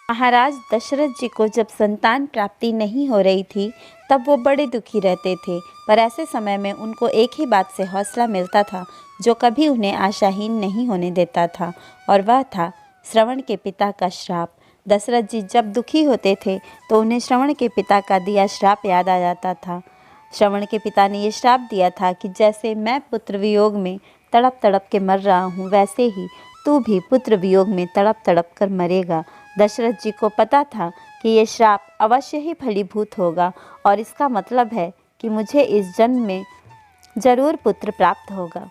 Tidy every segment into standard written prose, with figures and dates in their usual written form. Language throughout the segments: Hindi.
महाराज दशरथ जी को जब संतान प्राप्ति नहीं हो रही थी तब वो बड़े दुखी रहते थे, पर ऐसे समय में उनको एक ही बात से हौसला मिलता था जो कभी उन्हें आशाहीन नहीं होने देता था, और वह था श्रवण के पिता का श्राप। दशरथ जी जब दुखी होते थे तो उन्हें श्रवण के पिता का दिया श्राप याद आ जाता था। श्रवण के पिता ने ये श्राप दिया था कि जैसे मैं पुत्र वियोग में तड़प तड़प के मर रहा हूँ, वैसे ही तू भी पुत्र वियोग में तड़प तड़प कर मरेगा। दशरथ जी को पता था कि ये श्राप अवश्य ही फलीभूत होगा, और इसका मतलब है कि मुझे इस जन्म में जरूर पुत्र प्राप्त होगा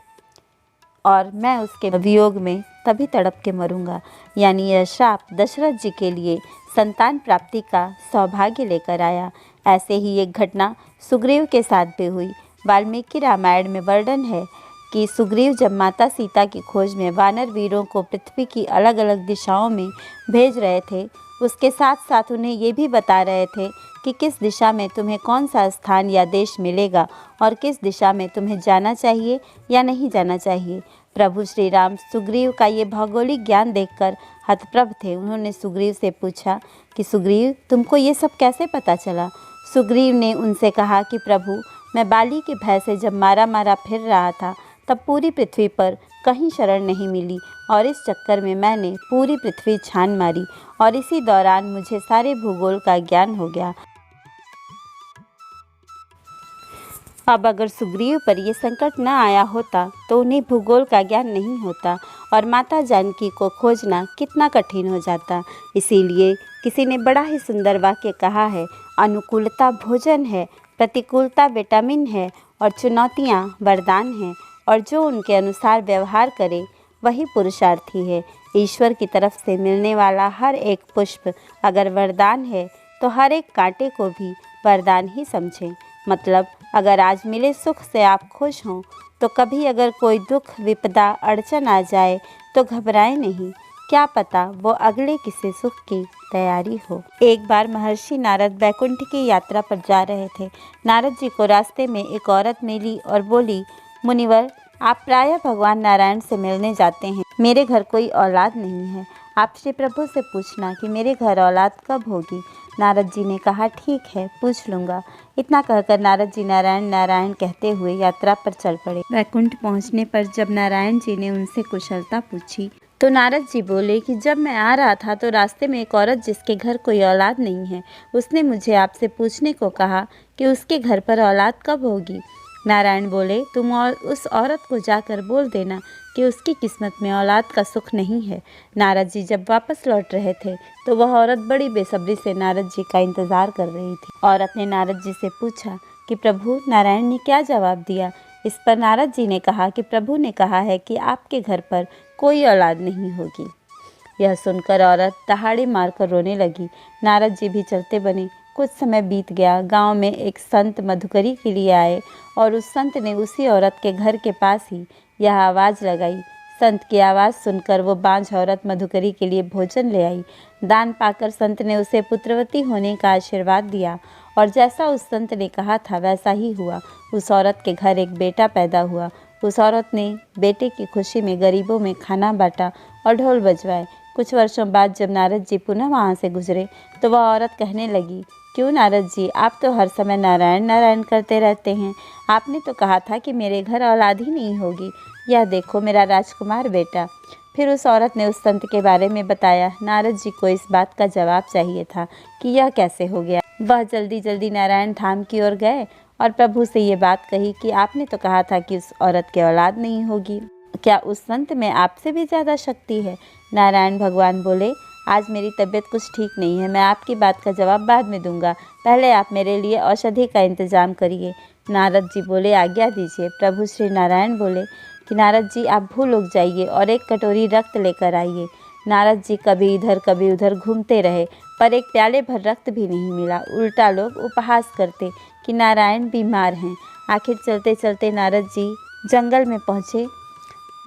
और मैं उसके वियोग में तभी तड़प के मरूंगा। यानी यह श्राप दशरथ जी के लिए संतान प्राप्ति का सौभाग्य लेकर आया। ऐसे ही एक घटना सुग्रीव के साथ भी हुई। वाल्मीकि रामायण में वर्णन है कि सुग्रीव जब माता सीता की खोज में वानर वीरों को पृथ्वी की अलग अलग दिशाओं में भेज रहे थे, उसके साथ साथ उन्हें ये भी बता रहे थे कि किस दिशा में तुम्हें कौन सा स्थान या देश मिलेगा और किस दिशा में तुम्हें जाना चाहिए या नहीं जाना चाहिए। प्रभु श्री राम सुग्रीव का ये भौगोलिक ज्ञान देखकर हतप्रभ थे। उन्होंने सुग्रीव से पूछा कि सुग्रीव, तुमको ये सब कैसे पता चला? सुग्रीव ने उनसे कहा कि प्रभु, मैं बाली के भय से जब मारा मारा फिर रहा था तब पूरी पृथ्वी पर कहीं शरण नहीं मिली, और इस चक्कर में मैंने पूरी पृथ्वी छान मारी और इसी दौरान मुझे सारे भूगोल का ज्ञान हो गया। अब अगर सुग्रीव पर यह संकट न आया होता तो उन्हें भूगोल का ज्ञान नहीं होता और माता जानकी को खोजना कितना कठिन हो जाता। इसीलिए किसी ने बड़ा ही सुंदर वाक्य कहा है, अनुकूलता भोजन है, प्रतिकूलता विटामिन है और चुनौतियाँ वरदान हैं, और जो उनके अनुसार व्यवहार करे वही पुरुषार्थी है। ईश्वर की तरफ से मिलने वाला हर एक पुष्प अगर वरदान है तो हर एक कांटे को भी वरदान ही समझें। मतलब अगर आज मिले सुख से आप खुश हों तो कभी अगर कोई दुख विपदा अड़चन आ जाए तो घबराएं नहीं, क्या पता वो अगले किसी सुख की तैयारी हो। एक बार महर्षि नारद वैकुंठ की यात्रा पर जा रहे थे। नारद जी को रास्ते में एक औरत मिली और बोली, मुनिवर, आप प्रायः भगवान नारायण से मिलने जाते हैं, मेरे घर कोई औलाद नहीं है, आप श्री प्रभु से पूछना कि मेरे घर औलाद कब होगी। नारद जी ने कहा, ठीक है, पूछ लूँगा। इतना कहकर नारद जी नारायण नारायण कहते हुए यात्रा पर चल पड़े। वैकुंठ पहुँचने पर जब नारायण जी ने उनसे कुशलता पूछी तो नारद जी बोले कि जब मैं आ रहा था तो रास्ते में एक औरत जिसके घर कोई औलाद नहीं है, उसने मुझे आपसे पूछने को कहा कि उसके घर पर औलाद कब होगी। नारायण बोले, तुम और उस औरत को जाकर बोल देना कि उसकी किस्मत में औलाद का सुख नहीं है। नारद जी जब वापस लौट रहे थे तो वह औरत बड़ी बेसब्री से नारद जी का इंतज़ार कर रही थी। औरत ने नारद जी से पूछा कि प्रभु, नारायण ने क्या जवाब दिया। इस पर नारद जी ने कहा कि प्रभु ने कहा है कि आपके घर पर कोई औलाद नहीं होगी। यह सुनकर औरत दहाड़े मारकर रोने लगी। नारद जी भी चलते बने। कुछ समय बीत गया। गांव में एक संत मधुकरी के लिए आए और उस संत ने उसी औरत के घर के पास ही यह आवाज़ लगाई। संत की आवाज़ सुनकर वो बांझ औरत मधुकरी के लिए भोजन ले आई। दान पाकर संत ने उसे पुत्रवती होने का आशीर्वाद दिया और जैसा उस संत ने कहा था वैसा ही हुआ। उस औरत के घर एक बेटा पैदा हुआ। उस औरत ने बेटे की खुशी में गरीबों में खाना बांटा और ढोल बजवाए। कुछ वर्षों बाद जब नारद जी पुनः वहाँ से गुजरे तो वह औरत कहने लगी, क्यों नारद जी, आप तो हर समय नारायण नारायण करते रहते हैं। आपने तो कहा था कि मेरे घर औलाद ही नहीं होगी। यह देखो मेरा राजकुमार बेटा। फिर उस औरत ने उस संत के बारे में बताया। नारद जी को इस बात का जवाब चाहिए था कि यह कैसे हो गया। वह जल्दी जल्दी नारायण धाम की ओर गए और प्रभु से ये बात कही कि आपने तो कहा था कि उस औरत की औलाद नहीं होगी। क्या उस संत में आपसे भी ज़्यादा शक्ति है? नारायण भगवान बोले, आज मेरी तबीयत कुछ ठीक नहीं है, मैं आपकी बात का जवाब बाद में दूंगा, पहले आप मेरे लिए औषधि का इंतजाम करिए। नारद जी बोले, आज्ञा दीजिए। प्रभु श्री नारायण बोले कि नारद जी, आप भूलोक जाइए और एक कटोरी रक्त लेकर आइए। नारद जी कभी इधर कभी उधर घूमते रहे पर एक प्याले भर रक्त भी नहीं मिला। उल्टा लोग उपहास करते कि नारायण बीमार हैं। आखिर चलते चलते नारद जी जंगल में पहुँचे।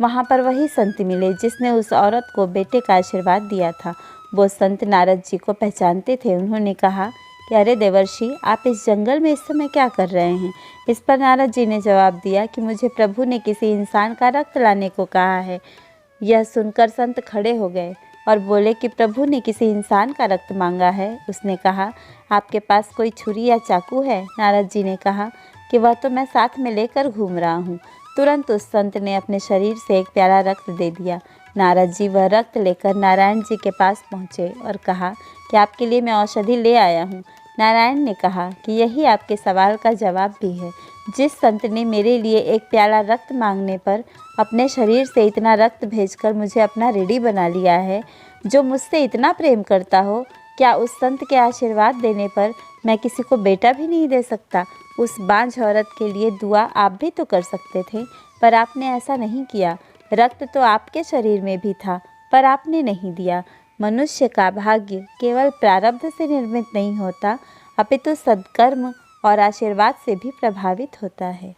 वहाँ पर वही संत मिले जिसने उस औरत को बेटे का आशीर्वाद दिया था। वो संत नारद जी को पहचानते थे। उन्होंने कहा कि अरे देवर्षि, आप इस जंगल में इस समय क्या कर रहे हैं? इस पर नारद जी ने जवाब दिया कि मुझे प्रभु ने किसी इंसान का रक्त लाने को कहा है। यह सुनकर संत खड़े हो गए और बोले कि प्रभु ने किसी इंसान का रक्त मांगा है। उसने कहा, आपके पास कोई छुरी या चाकू है? नारद जी ने कहा कि वह तो मैं साथ में लेकर घूम रहा हूँ। तुरंत उस संत ने अपने शरीर से एक प्याला रक्त दे दिया। नारद जी वह रक्त लेकर नारायण जी के पास पहुँचे और कहा कि आपके लिए मैं औषधि ले आया हूँ। नारायण ने कहा कि यही आपके सवाल का जवाब भी है। जिस संत ने मेरे लिए एक प्याला रक्त मांगने पर अपने शरीर से इतना रक्त भेजकर मुझे अपना ऋणी बना लिया है, जो मुझसे इतना प्रेम करता हो, क्या उस संत के आशीर्वाद देने पर मैं किसी को बेटा भी नहीं दे सकता? उस बांझ औरत के लिए दुआ आप भी तो कर सकते थे, पर आपने ऐसा नहीं किया। रक्त तो आपके शरीर में भी था, पर आपने नहीं दिया। मनुष्य का भाग्य केवल प्रारब्ध से निर्मित नहीं होता, अपितु सद्कर्म और आशीर्वाद से भी प्रभावित होता है।